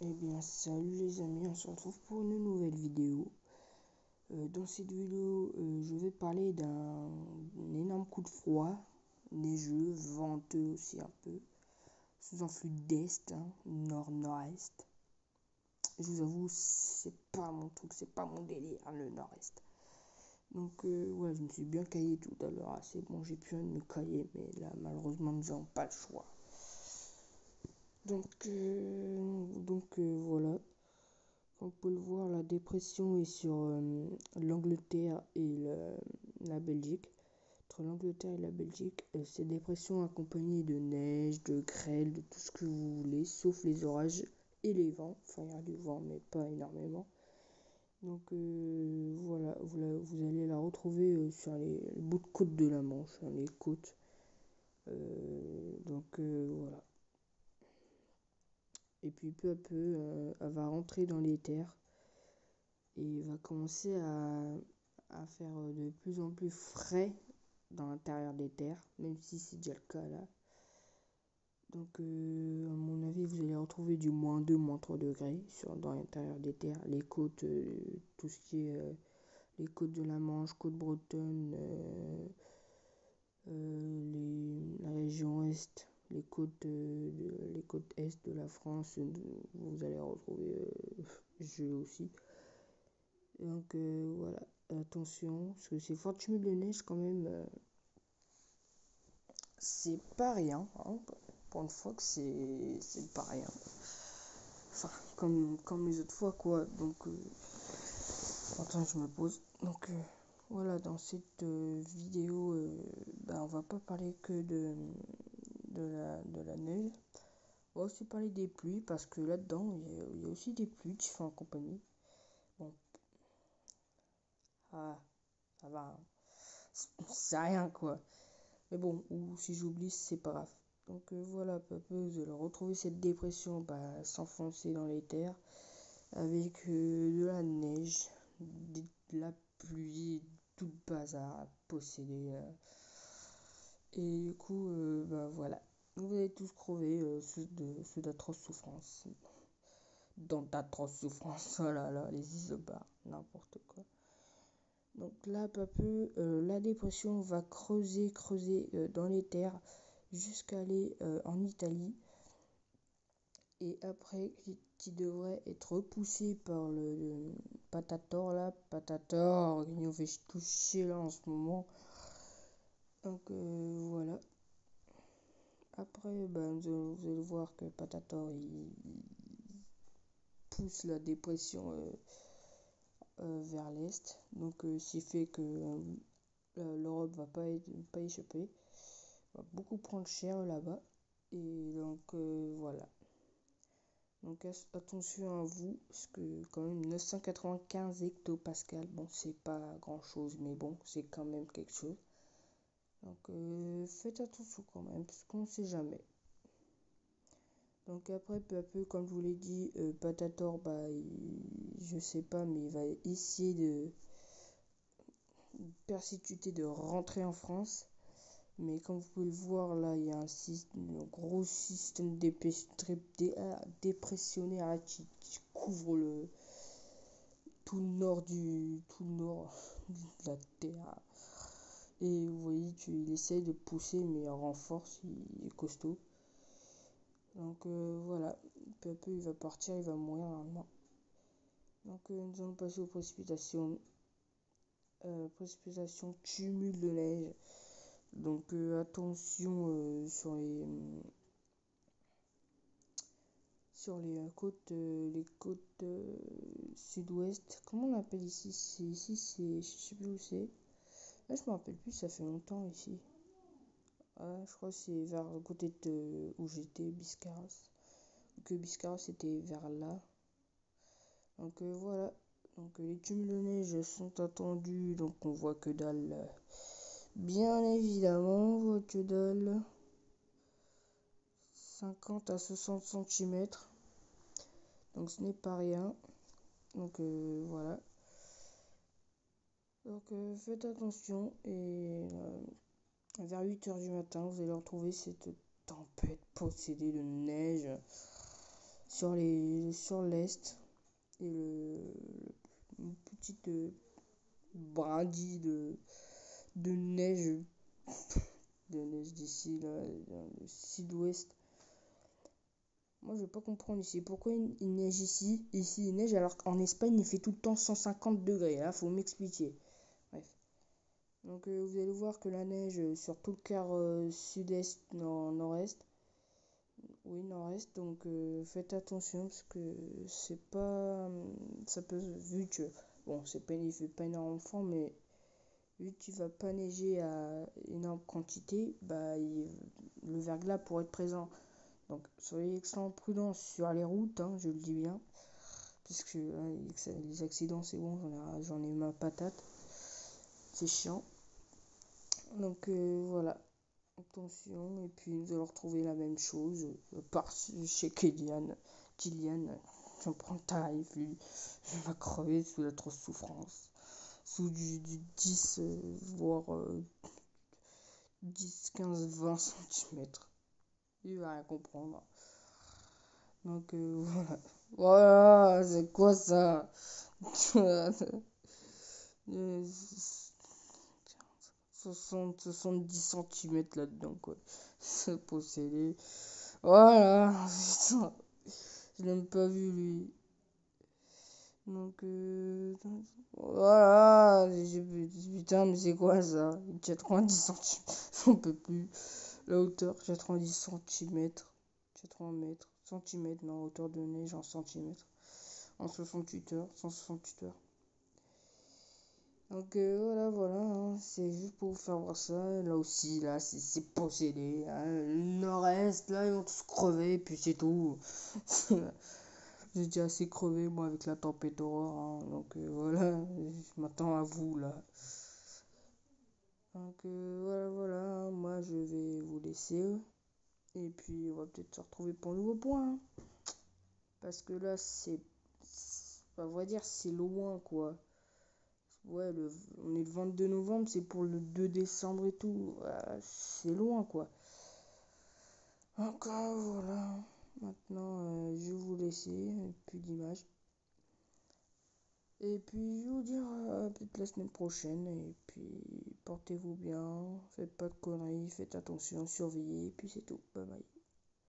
Eh bien salut les amis, on se retrouve pour une nouvelle vidéo. Dans cette vidéo, je vais parler d'un énorme coup de froid, neigeux, venteux aussi un peu, sous influx d'est, nord-nord-est. Je vous avoue, c'est pas mon truc, c'est pas mon délire, le nord-est. Donc ouais, je me suis bien caillé tout à l'heure, c'est bon, j'ai pu me cailler, mais là malheureusement nous n'avons pas le choix. Donc voilà. On peut le voir, la dépression est sur l'Angleterre et la Belgique. Entre l'Angleterre et la Belgique, ces dépressions accompagnées de neige, de grêle, de tout ce que vous voulez, sauf les orages et les vents. Enfin, il y a du vent, mais pas énormément. Donc voilà, vous allez la retrouver sur les bouts de côte de la Manche, les côtes. Voilà. Et puis peu à peu, elle va rentrer dans les terres et va commencer à faire de plus en plus frais dans l'intérieur des terres, même si c'est déjà le cas là. Donc à mon avis, vous allez retrouver du -2, -3 degrés dans l'intérieur des terres. Les côtes, tout ce qui est les côtes de la Manche, côte bretonne, la région est, les côtes est de la France, vous allez retrouver jeu aussi. Donc voilà, attention, parce que ces fortes cumuls de neige quand même, c'est pas rien, pour une fois que c'est pas rien. Enfin, comme les autres fois quoi, donc attends, je me pose. Donc voilà, dans cette vidéo, on va pas parler que de la neige. On va aussi parler des pluies, parce que là-dedans, il y a aussi des pluies qui sont en compagnie. Bon, ça va, c'est rien quoi. Mais bon, ou si j'oublie, c'est pas grave. Donc voilà, peu à peu, vous allez retrouver cette dépression s'enfoncer dans les terres avec de la neige, de la pluie, tout le bazar à posséder. Et du coup, voilà. Vous allez tous crever sous d'atroces souffrances. Dans d'atroces souffrances, oh là là, les isobars, n'importe quoi. Donc là, peu à peu, la dépression va creuser dans les terres jusqu'à aller en Italie. Et après, qui devrait être repoussé par le Patator là. Patator, qui nous fait toucher là en ce moment. Donc voilà. Après, vous allez voir que Patator, il pousse la dépression vers l'est. Donc ce qui fait que l'Europe va pas échapper. Va beaucoup prendre cher là-bas. Et donc voilà. Donc attention à vous, parce que quand même 995 hectopascales, bon c'est pas grand chose, mais bon c'est quand même quelque chose. Donc faites attention quand même, parce qu'on sait jamais. Donc après, peu à peu, comme je vous l'ai dit, Patator, je sais pas, mais il va essayer de persécuter de rentrer en France. Mais comme vous pouvez le voir là, il y a un gros système dépressionnaire qui couvre tout le nord de la Terre. Et vous voyez qu'il essaye de pousser, mais en renforce, il est costaud. Donc voilà, peu à peu il va partir, il va mourir normalement. Donc nous allons passer aux précipitations. Précipitations, cumul de neige. Donc attention sur les côtes sud-ouest. Comment on appelle ici? Je sais plus où c'est. Là je me rappelle plus, ça fait longtemps ici. Je crois que c'est vers le côté où j'étais, Biscarrosse. Que Biscarrosse était vers là. Donc voilà. Donc les cumuls de neige sont attendus. Donc on voit que dalle. Bien évidemment, on voit que dalle. 50 à 60 cm. Donc ce n'est pas rien. Donc voilà. Donc faites attention. Et vers 8 h du matin, vous allez retrouver cette tempête possédée de neige sur l'est et une petite brindille de neige d'ici là, dans le sud-ouest. Moi je vais pas comprendre ici pourquoi il neige ici il neige alors qu'en Espagne il fait tout le temps 150 degrés. Là faut m'expliquer. Bref. Donc vous allez voir que la neige sur tout le quart sud-est, nord-est. Oui, nord-est, donc faites attention parce que c'est pas. Ça peut. Vu que. Bon, il fait pas énormément, mais vu qu'il va pas neiger à énorme quantité, bah le verglas pourrait être présent. Donc soyez extrêmement prudents sur les routes, hein, je le dis bien. Puisque les accidents, c'est bon, j'en ai ma patate. C'est chiant. Donc voilà. Attention, et puis nous allons retrouver la même chose par chez Kylian, j'en prends le tarif, lui, il va crever sous la trop souffrance, sous du 10, voire 10, 15, 20 centimètres. Il va rien comprendre. Donc voilà. Voilà, c'est quoi ça? 70 centimètres là-dedans, quoi. C'est possédé. Voilà, putain, je l'ai même pas vu lui. Donc voilà, putain, mais c'est quoi ça? 90 centimètres, j'en peux plus. La hauteur, 90 centimètres, 80 mètres, centimètres, non, hauteur de neige en centimètres. En 68 heures, 168 heures. Donc voilà, hein, c'est juste pour vous faire voir ça. Là aussi, là, c'est possédé. Hein. Le nord-est, là, ils vont tous crever, puis c'est tout. J'ai déjà assez crevé, moi, avec la tempête aurore. Hein. Donc voilà, je m'attends à vous, là. Donc voilà, hein, moi, je vais vous laisser. Et puis, on va peut-être se retrouver pour un nouveau point. Hein. Parce que là, à vrai dire, c'est loin, quoi. Ouais, on est le 22 novembre, c'est pour le 2 décembre et tout. C'est loin, quoi. Donc voilà. Maintenant, je vais vous laisser. Plus d'image. Et puis, je vais vous dire peut-être la semaine prochaine. Et puis, portez-vous bien. Faites pas de conneries. Faites attention. Surveillez. Et puis, c'est tout. Bye bye.